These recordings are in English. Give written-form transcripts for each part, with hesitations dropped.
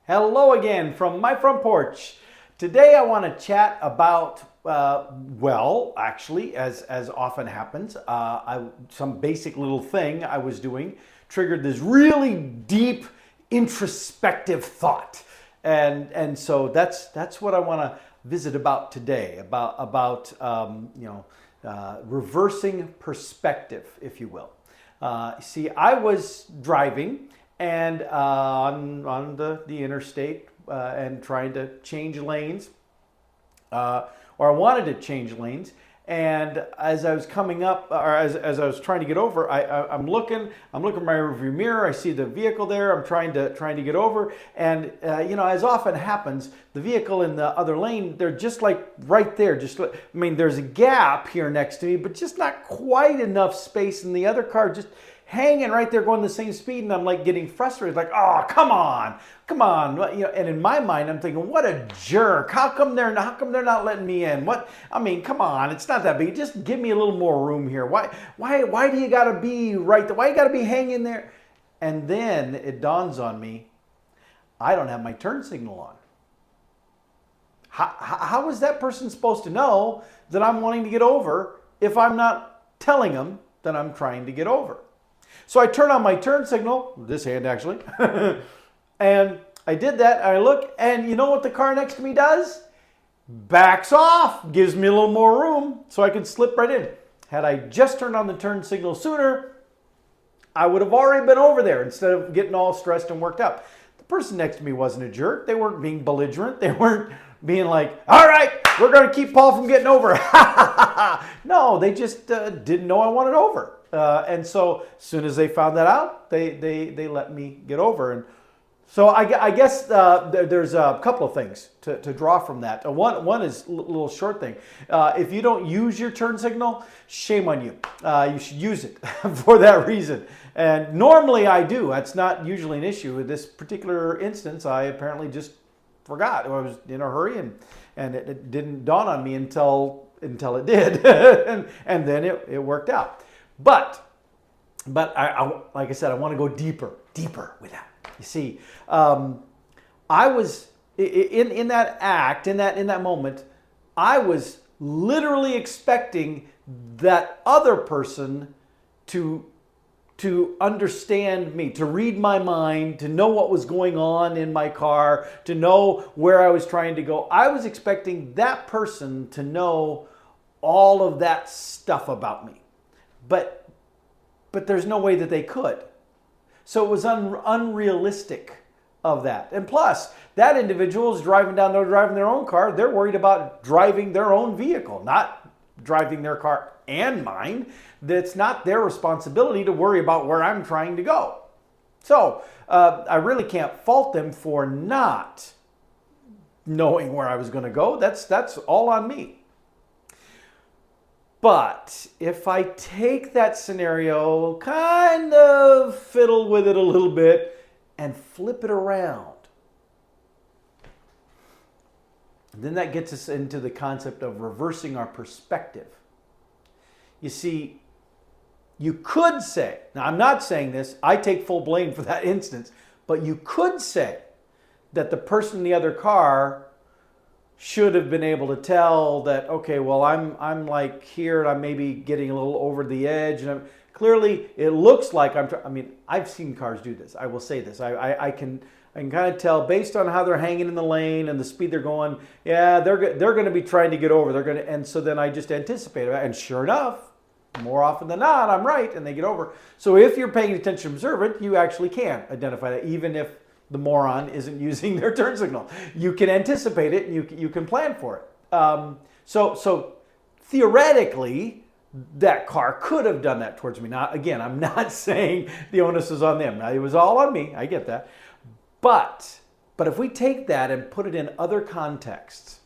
Hello again from my front porch. Today I want to chat about, well, actually, as often happens, some basic little thing I was doing triggered this really deep introspective thought. And so that's what I want to visit about today, about reversing perspective, if you will. See, I was driving and on the interstate and trying to change lanes, or I wanted to change lanes. And as I was coming up, or as I was trying to get over, I'm looking in my rearview mirror. I see the vehicle there. I'm trying to get over, and as often happens, the vehicle in the other lane, they're just like right there. There's a gap here next to me, but just not quite enough space. And the other car just hanging right there, going the same speed, and I'm like getting frustrated, like, oh, come on. And in my mind, I'm thinking, what a jerk! How come they're not letting me in? Come on, it's not that big. Just give me a little more room here. Why do you gotta be right there? Why you gotta be hanging there? And then it dawns on me, I don't have my turn signal on. How is that person supposed to know that I'm wanting to get over if I'm not telling them that I'm trying to get over? So I turn on my turn signal, this hand actually, and I did that. I look, and you know what the car next to me does? Backs off, gives me a little more room so I can slip right in. Had I just turned on the turn signal sooner, I would have already been over there instead of getting all stressed and worked up. The person next to me wasn't a jerk. They weren't being belligerent. They weren't being like, all right, we're going to keep Paul from getting over. No, they just didn't know I wanted over. And so as soon as they found that out, they let me get over. And so I guess there's a couple of things to draw from that. One is a little short thing. If you don't use your turn signal, shame on you. You should use it for that reason. And normally I do. That's not usually an issue. In this particular instance, I apparently just forgot. I was in a hurry and it didn't dawn on me until it did. and then it worked out. But I like I said, I want to go deeper with that. You see, I was in that act, in that moment, I was literally expecting that other person to understand me, to read my mind, to know what was going on in my car, to know where I was trying to go. I was expecting that person to know all of that stuff about me. But there's no way that they could. So it was unrealistic of that. And plus, that individual is driving their own car. They're worried about driving their own vehicle, not driving their car and mine. That's not their responsibility to worry about where I'm trying to go. So I really can't fault them for not knowing where I was going to go. That's all on me. But if I take that scenario, kind of fiddle with it a little bit, and flip it around, then that gets us into the concept of reversing our perspective. You see, you could say, now I'm not saying this, I take full blame for that instance, but you could say that the person in the other car should have been able to tell that, okay, well, I'm like here and I'm maybe getting a little over the edge, and clearly it looks like I've seen cars do this. I will say this. I can kind of tell based on how they're hanging in the lane and the speed they're going. Yeah, they're going to be trying to get over. And so then I just anticipate it. And sure enough, more often than not, I'm right and they get over. So if you're paying attention, observant, you actually can identify that, even if the moron isn't using their turn signal. You can anticipate it and you can plan for it. So theoretically, that car could have done that towards me. Now, again, I'm not saying the onus is on them. Now, it was all on me. I get that. But if we take that and put it in other contexts,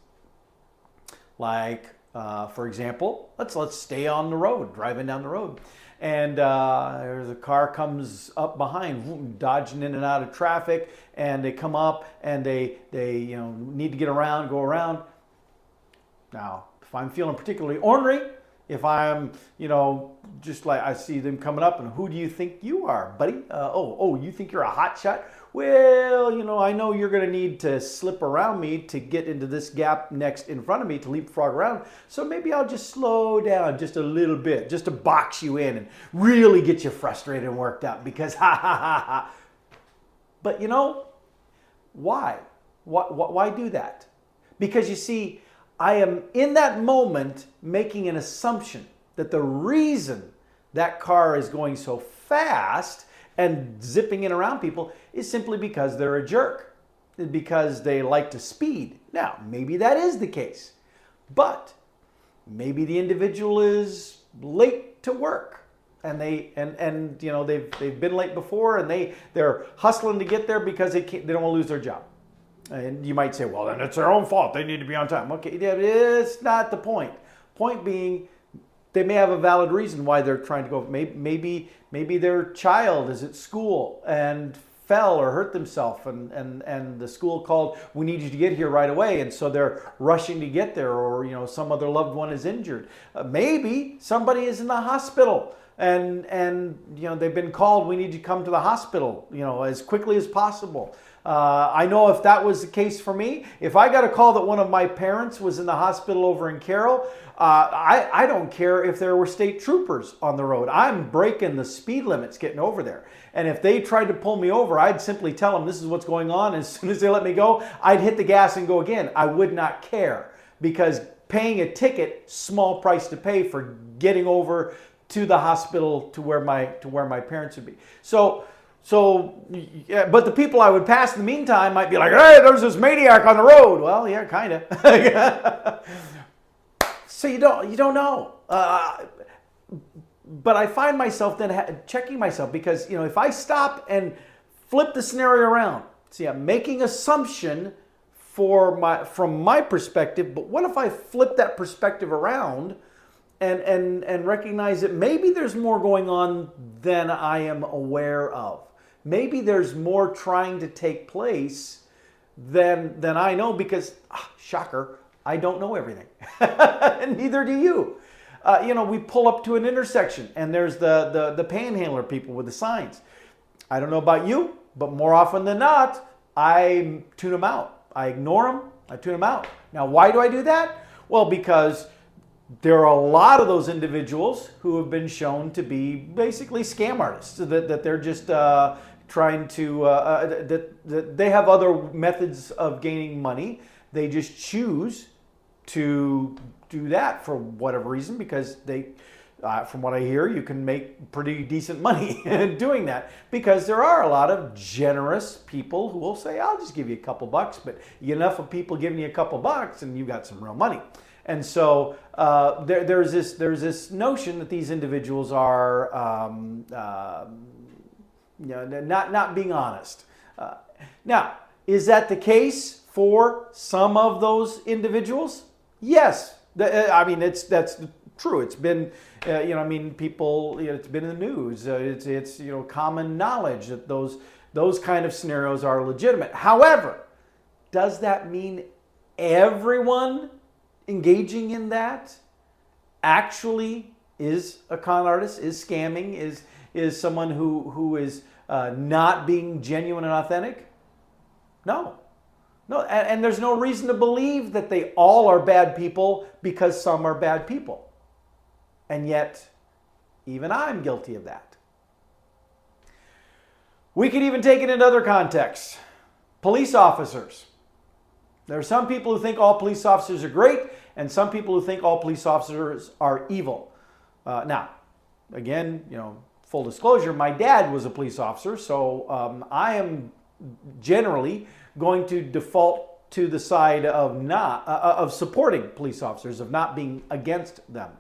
like, for example, let's stay on the road, driving down the road. And there's a car comes up behind, dodging in and out of traffic, and they come up and they need to get around, go around. Now, if I'm feeling particularly ornery If I'm, just like I see them coming up and who do you think you are, buddy? You think you're a hot shot? Well, I know you're going to need to slip around me to get into this gap next in front of me to leapfrog around. So maybe I'll just slow down just a little bit, just to box you in and really get you frustrated and worked up because ha ha ha ha. But why? Why do that? Because you see, I am in that moment making an assumption that the reason that car is going so fast and zipping in around people is simply because they're a jerk, because they like to speed. Now, maybe that is the case, but maybe the individual is late to work and they've been late before and they're hustling to get there because they don't want to lose their job. And you might say, well, then it's their own fault. They need to be on time. Okay, it's not the point. Point being, they may have a valid reason why they're trying to go. Maybe their child is at school and fell or hurt themselves and the school called, we need you to get here right away. And so they're rushing to get there, or, some other loved one is injured. Maybe somebody is in the hospital and they've been called, we need you to come to the hospital, as quickly as possible. I know if that was the case for me, if I got a call that one of my parents was in the hospital over in Carroll, I don't care if there were state troopers on the road. I'm breaking the speed limits getting over there. And if they tried to pull me over, I'd simply tell them this is what's going on. As soon as they let me go, I'd hit the gas and go again. I would not care, because paying a ticket, small price to pay for getting over to the hospital to where my parents would be. But the people I would pass in the meantime might be like, hey, there's this maniac on the road. Well, yeah, kind of. So you don't know. But I find myself then checking myself, because if I stop and flip the scenario around, see, I'm making assumption from my perspective. But what if I flip that perspective around and recognize that maybe there's more going on than I am aware of? Maybe there's more trying to take place than I know, because, shocker, I don't know everything. And neither do you. We pull up to an intersection and there's the panhandler people with the signs. I don't know about you, but more often than not, I tune them out. I ignore them. I tune them out. Now, why do I do that? Well, because there are a lot of those individuals who have been shown to be basically scam artists, that they're just trying to, that they have other methods of gaining money. They just choose to do that for whatever reason, because from what I hear, you can make pretty decent money doing that, because there are a lot of generous people who will say, I'll just give you a couple bucks, but enough of people giving you a couple bucks and you got some real money. And so there's this notion that these individuals are not being honest. Now, is that the case for some of those individuals? Yes. That's true. It's been, people, it's been in the news. It's common knowledge that those kind of scenarios are legitimate. However, does that mean everyone engaging in that actually is a con artist, is scamming, is someone who is not being genuine and authentic? No. And there's no reason to believe that they all are bad people, because some are bad people. And yet, even I'm guilty of that. We could even take it in other contexts. Police officers. There are some people who think all police officers are great, and some people who think all police officers are evil. Now, again, full disclosure, my dad was a police officer, so I am generally going to default to the side of supporting police officers, of not being against them.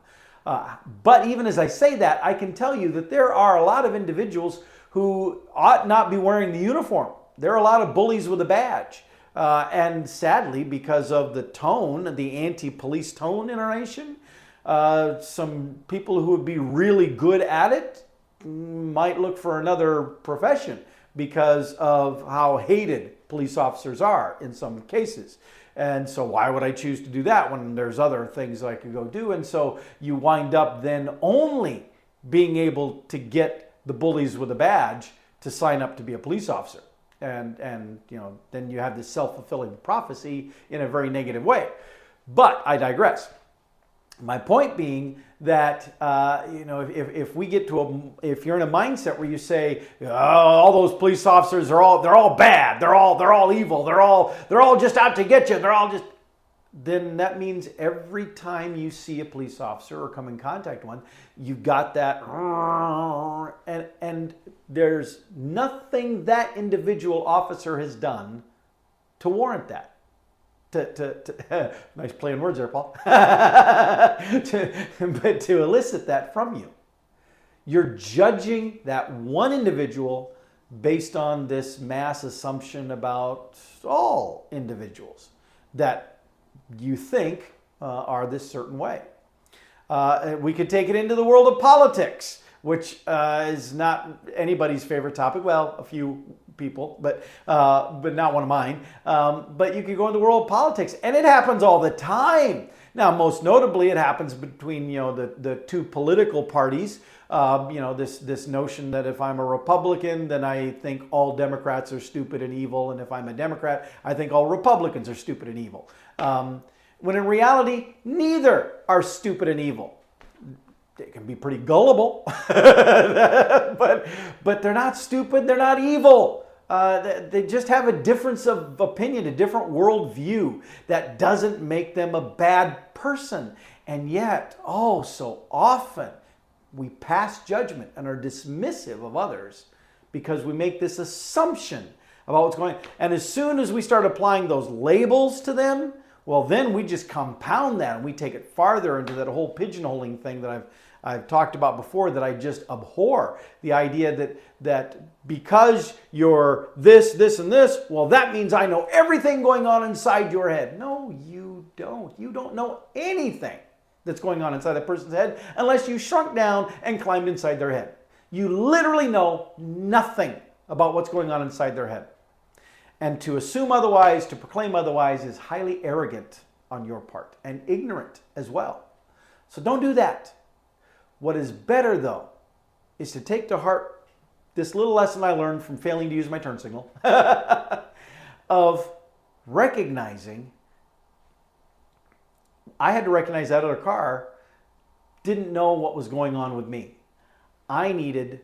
But even as I say that, I can tell you that there are a lot of individuals who ought not be wearing the uniform. There are a lot of bullies with a badge. And sadly, because of the tone, the anti-police tone in our nation, some people who would be really good at it might look for another profession because of how hated police officers are in some cases. And so why would I choose to do that when there's other things I could go do? And so you wind up then only being able to get the bullies with a badge to sign up to be a police officer. And then you have this self-fulfilling prophecy in a very negative way. But I digress. My point being that if we get to if you're in a mindset where you say, oh, all those police officers they're all bad, they're all evil, they're all just out to get you, then that means every time you see a police officer or come in contact with one, you've got that, and there's nothing that individual officer has done to warrant that. Nice play on words there, Paul. But to elicit that from you. You're judging that one individual based on this mass assumption about all individuals that you think are this certain way. We could take it into the world of politics, which is not anybody's favorite topic. Well, a few people, but not one of mine. But you could go into the world of politics, and it happens all the time. Now, most notably, it happens between the two political parties. This notion that if I'm a Republican, then I think all Democrats are stupid and evil, and if I'm a Democrat, I think all Republicans are stupid and evil. When in reality, neither are stupid and evil. They can be pretty gullible, but they're not stupid, they're not evil. They just have a difference of opinion, a different worldview that doesn't make them a bad person. And yet, oh, so often we pass judgment and are dismissive of others because we make this assumption about what's going on. And as soon as we start applying those labels to them, well, then we just compound that and we take it farther into that whole pigeonholing thing that I've talked about before, that I just abhor. The idea that because you're this, and this, well, that means I know everything going on inside your head. No, you don't. You don't know anything that's going on inside that person's head unless you shrunk down and climbed inside their head. You literally know nothing about what's going on inside their head. And to assume otherwise, to proclaim otherwise, is highly arrogant on your part and ignorant as well. So don't do that. What is better, though, is to take to heart this little lesson I learned from failing to use my turn signal of recognizing. I had to recognize that other car didn't know what was going on with me. I needed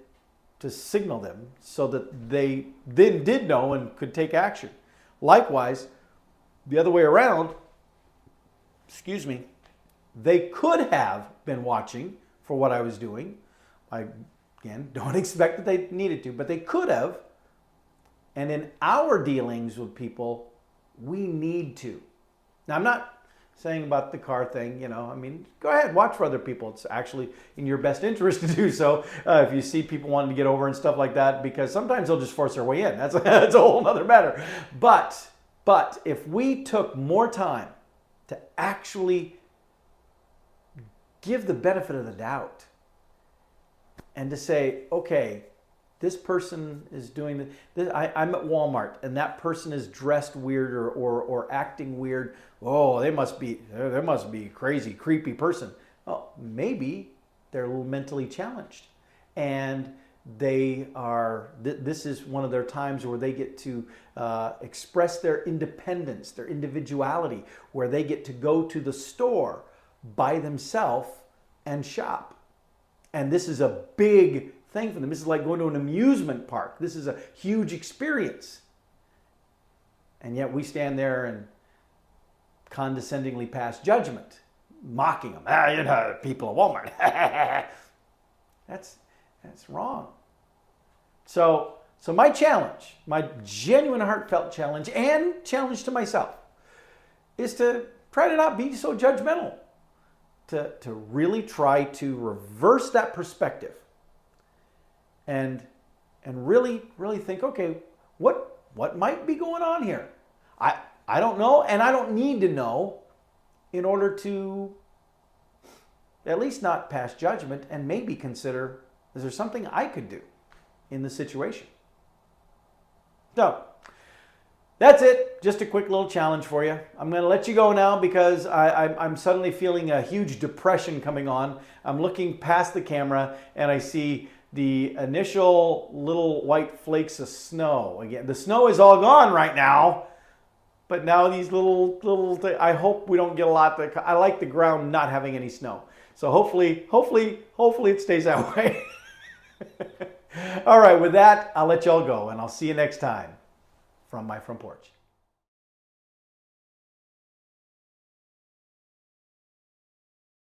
to signal them so that they then did know and could take action. Likewise, the other way around, they could have been watching for what I was doing. I, again, don't expect that they needed to, but they could have. And in our dealings with people, we need to. Now, I'm not saying about the car thing, go ahead, watch for other people. It's actually in your best interest to do so if you see people wanting to get over and stuff like that, because sometimes they'll just force their way in. That's a whole other matter. But if we took more time to actually give the benefit of the doubt and to say, okay, this person is doing this. I'm at Walmart and that person is dressed weird or acting weird. Oh, they must be a crazy, creepy person. Well, maybe they're a little mentally challenged, and they are. This is one of their times where they get to express their independence, their individuality, where they get to go to the store by themselves and shop. And this is a big thing for them. This is like going to an amusement park. This is a huge experience. And yet we stand there and condescendingly pass judgment, mocking them. People at Walmart. That's wrong. So my challenge, my genuine heartfelt challenge and challenge to myself, is to try to not be so judgmental, to really try to reverse that perspective and really think, okay, what might be going on here? I don't know, and I don't need to know in order to at least not pass judgment and maybe consider, is there something I could do in the situation? So, That's it. Just a quick little challenge for you. I'm going to let you go now because I'm suddenly feeling a huge depression coming on. I'm looking past the camera and I see the initial little white flakes of snow. Again, the snow is all gone right now, but now these little I hope we don't get a lot. I like the ground not having any snow. So hopefully it stays that way. All right, with that, I'll let y'all go and I'll see you next time from my front porch.